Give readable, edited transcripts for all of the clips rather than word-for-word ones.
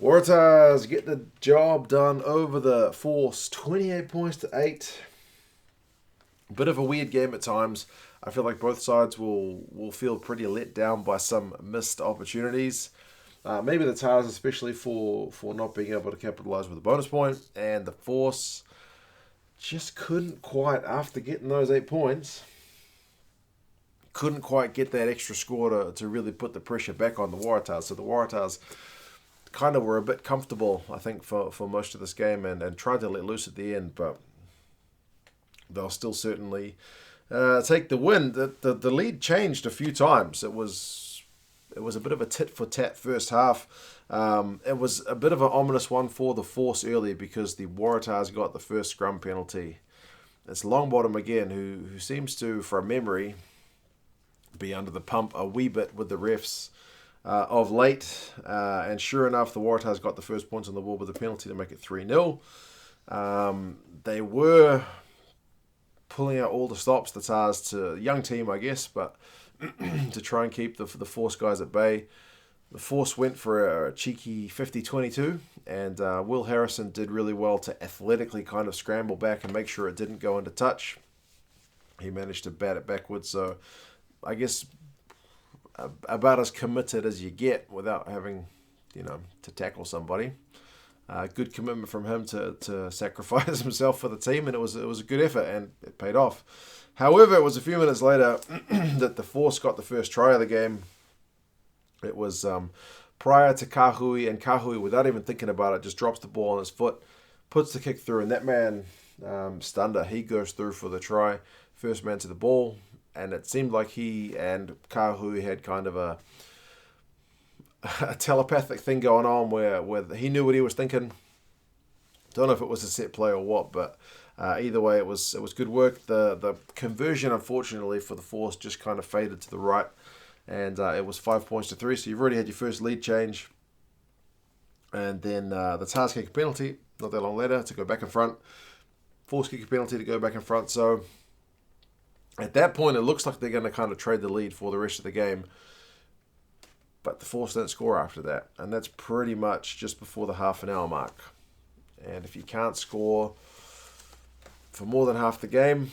Waratahs get the job done over the Force, 28 points to 8. Bit of a weird game at times. I feel like both sides will feel pretty let down by some missed opportunities. Maybe the Tars, especially for not being able to capitalise with a bonus point, and the Force just couldn't quite, after getting those 8 points, couldn't quite get that extra score to really put the pressure back on the Waratahs. So the Waratahs kind of were a bit comfortable, I think, for most of this game and tried to let loose at the end, but they'll still certainly take the win. The lead changed a few times. It was a bit of a tit-for-tat first half. It was a bit of an ominous one for the Force early because the Waratahs got the first scrum penalty. It's Longbottom again, who seems to, from memory, be under the pump a wee bit with the refs of late. And sure enough, the Waratahs got the first points on the ball with the penalty to make it 3-0. They were pulling out all the stops, the Tars, to a young team, I guess, but to try and keep the Force guys at bay. The Force went for a cheeky 50-22, and Will Harrison did really well to athletically kind of scramble back and make sure it didn't go into touch. He managed to bat it backwards, so I guess about as committed as you get without having, to tackle somebody. Good commitment from him to sacrifice himself for the team, and it was a good effort, and it paid off. However, it was a few minutes later that the Force got the first try of the game. It was prior to Kahui, and Kahui, without even thinking about it, just drops the ball on his foot, puts the kick through, and that man, Stunder, he goes through for the try, first man to the ball, and it seemed like he and Kahui had kind of a telepathic thing going on where he knew what he was thinking. Don't know if it was a set play or what, but either way, it was good work. The conversion, unfortunately, for the Force just kind of faded to the right, and it was 5 points to 3. So you've already had your first lead change, and then the Tars kick a penalty not that long later to go back in front. Force kick a penalty to go back in front. So at that point, it looks like they're going to kind of trade the lead for the rest of the game. But the Force don't score after that. And that's pretty much just before the half an hour mark. And if you can't score for more than half the game,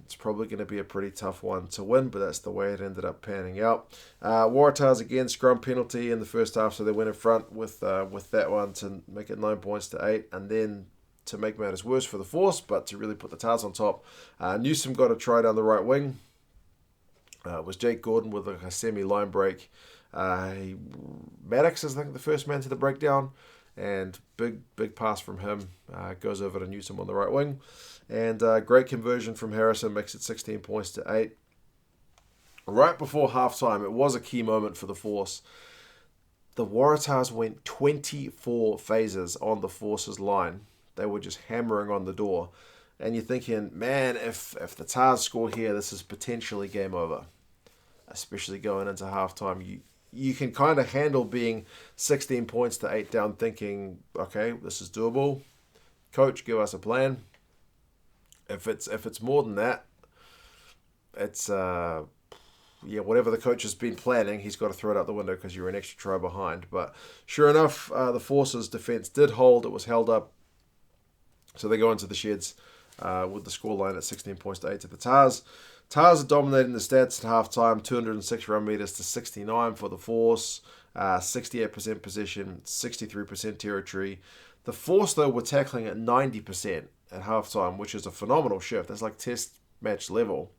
it's probably going to be a pretty tough one to win. But that's the way it ended up panning out. Waratahs again, scrum penalty in the first half. So they went in front with that one to make it 9 points to 8. And then to make matters worse for the Force, but to really put the Tars on top, Newsom got a try down the right wing. It was Jake Gordon with a semi-line break. Maddox is, I think, the first man to the breakdown, and big pass from him goes over to Newsom on the right wing, and great conversion from Harrison makes it 16 points to 8. Right before halftime, it was a key moment for the Force. The Waratahs went 24 phases on the Force's line. They were just hammering on the door, and you're thinking, man, if the Tars score here, this is potentially game over, especially going into halftime. You can kind of handle being 16 points to 8 down, thinking, okay, this is doable. Coach, give us a plan. If it's more than that, it's whatever the coach has been planning, he's got to throw it out the window because you're an extra try behind. But sure enough, the Force's defense did hold. It was held up. So they go into the sheds with the scoreline at 16 points to 8 to the Tars. Tars are dominating the stats at halftime, 206 run meters to 69 for the Force, 68% possession, 63% territory. The Force, though, were tackling at 90% at halftime, which is a phenomenal shift. That's like test match level.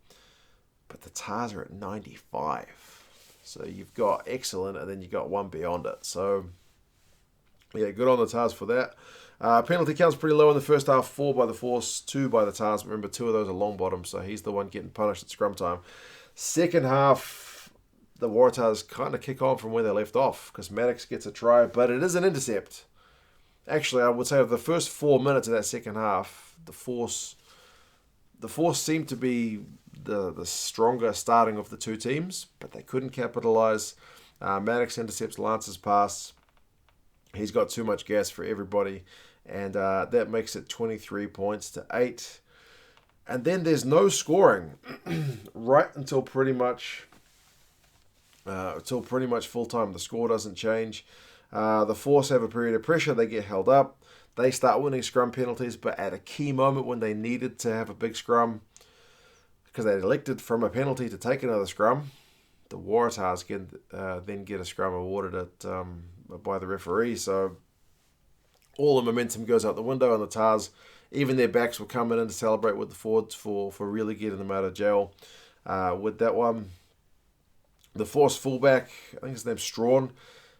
But the Tars are at 95. So you've got excellent, and then you've got one beyond it. So, yeah, good on the Tars for that. Penalty count's pretty low in the first half, 4 by the Force, 2 by the Tars. Remember, 2 of those are Longbottom, so he's the one getting punished at scrum time. Second half, the Waratahs kind of kick on from where they left off because Maddox gets a try, but it is an intercept. Actually, I would say of the first 4 minutes of that second half, the Force seemed to be the stronger starting of the two teams, but they couldn't capitalise. Maddox intercepts Lance's pass. He's got too much gas for everybody, and that makes it 23 points to 8. And then there's no scoring right until pretty much full time. The score doesn't change. The Force have a period of pressure. They get held up. They start winning scrum penalties, but at a key moment when they needed to have a big scrum, because they elected from a penalty to take another scrum, the Waratahs then get a scrum awarded by the referee. So all the momentum goes out the window, and the Tars, even their backs were coming in to celebrate with the forwards for really getting them out of jail with that one. The Force fullback, I think his name's Strawn,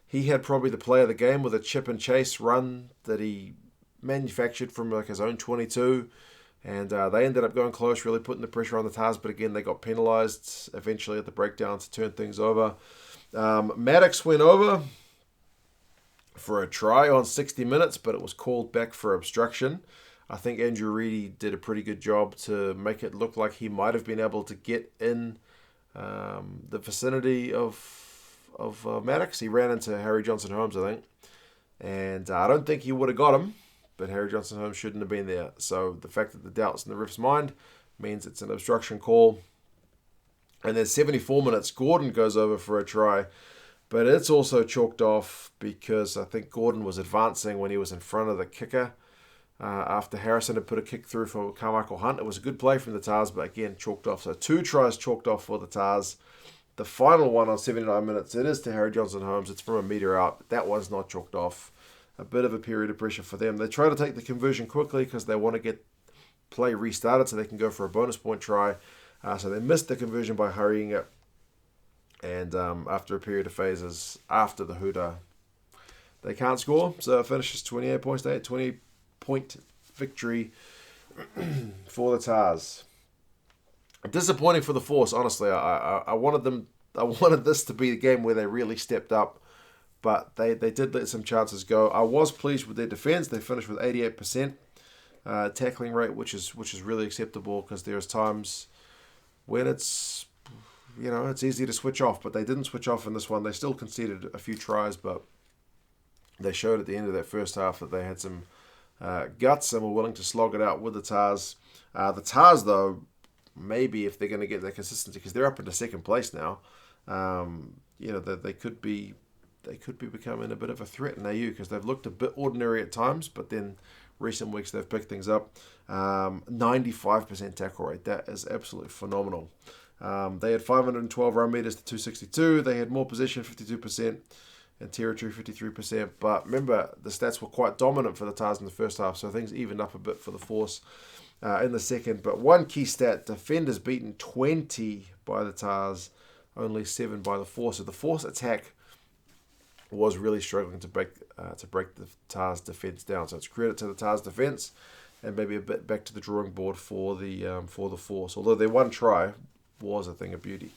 he had probably the play of the game with a chip and chase run that he manufactured from like his own 22. And they ended up going close, really putting the pressure on the Tars. But again, they got penalised eventually at the breakdown to turn things over. Maddox went over for a try on 60 minutes, but it was called back for obstruction. I think Andrew Reedy did a pretty good job to make it look like he might have been able to get in the vicinity of Maddox. He ran into Harry Johnson-Holmes, I think. And I don't think he would have got him. But Harry Johnson-Holmes shouldn't have been there. So the fact that the doubt's in the ref's mind means it's an obstruction call. And then 74 minutes, Gordon goes over for a try. But it's also chalked off because I think Gordon was advancing when he was in front of the kicker. After Harrison had put a kick through for Carmichael Hunt. It was a good play from the Tars, but again, chalked off. So 2 tries chalked off for the Tars. The final one on 79 minutes, it is to Harry Johnson-Holmes. It's from a metre out. That one's not chalked off. A bit of a period of pressure for them. They try to take the conversion quickly because they want to get play restarted so they can go for a bonus point try. So they missed the conversion by hurrying it. And after a period of phases, after the hooter, they can't score. So it finishes 28 points to 8, 20-point victory for the Tars. Disappointing for the Force, honestly. I wanted this to be the game where they really stepped up. But they did let some chances go. I was pleased with their defence. They finished with 88% tackling rate, which is really acceptable because there's times when it's easy to switch off. But they didn't switch off in this one. They still conceded a few tries, but they showed at the end of that first half that they had some guts and were willing to slog it out with the Tars. The Tars, though, maybe if they're going to get that consistency, because they're up into second place now, they could be becoming a bit of a threat in AU because they've looked a bit ordinary at times, but then recent weeks they've picked things up. 95% tackle rate. That is absolutely phenomenal. They had 512 run meters to 262. They had more possession, 52%, and territory, 53%. But remember, the stats were quite dominant for the Tars in the first half, so things evened up a bit for the Force in the second. But one key stat, defenders beaten 20 by the Tars, only 7 by the Force. So the Force attack was really struggling to break the Tars defence down. So it's credit to the Tars defence, and maybe a bit back to the drawing board for the Force. Although their one try was a thing of beauty.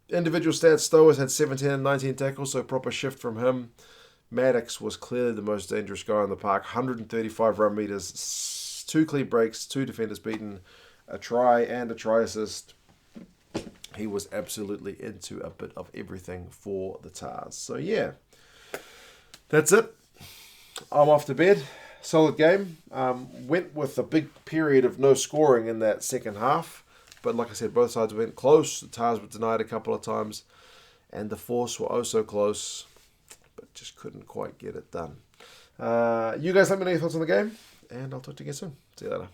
Individual stats: Stowers had 17 and 19 tackles, so proper shift from him. Maddox was clearly the most dangerous guy on the park. 135 run meters, 2 clean breaks, 2 defenders beaten, a try and a try assist. He was absolutely into a bit of everything for the Tars. So yeah, that's it. I'm off to bed. Solid game. Went with a big period of no scoring in that second half. But like I said, both sides went close. The Tars were denied a couple of times. And the Force were also close. But just couldn't quite get it done. You guys let me know your thoughts on the game. And I'll talk to you again soon. See you later.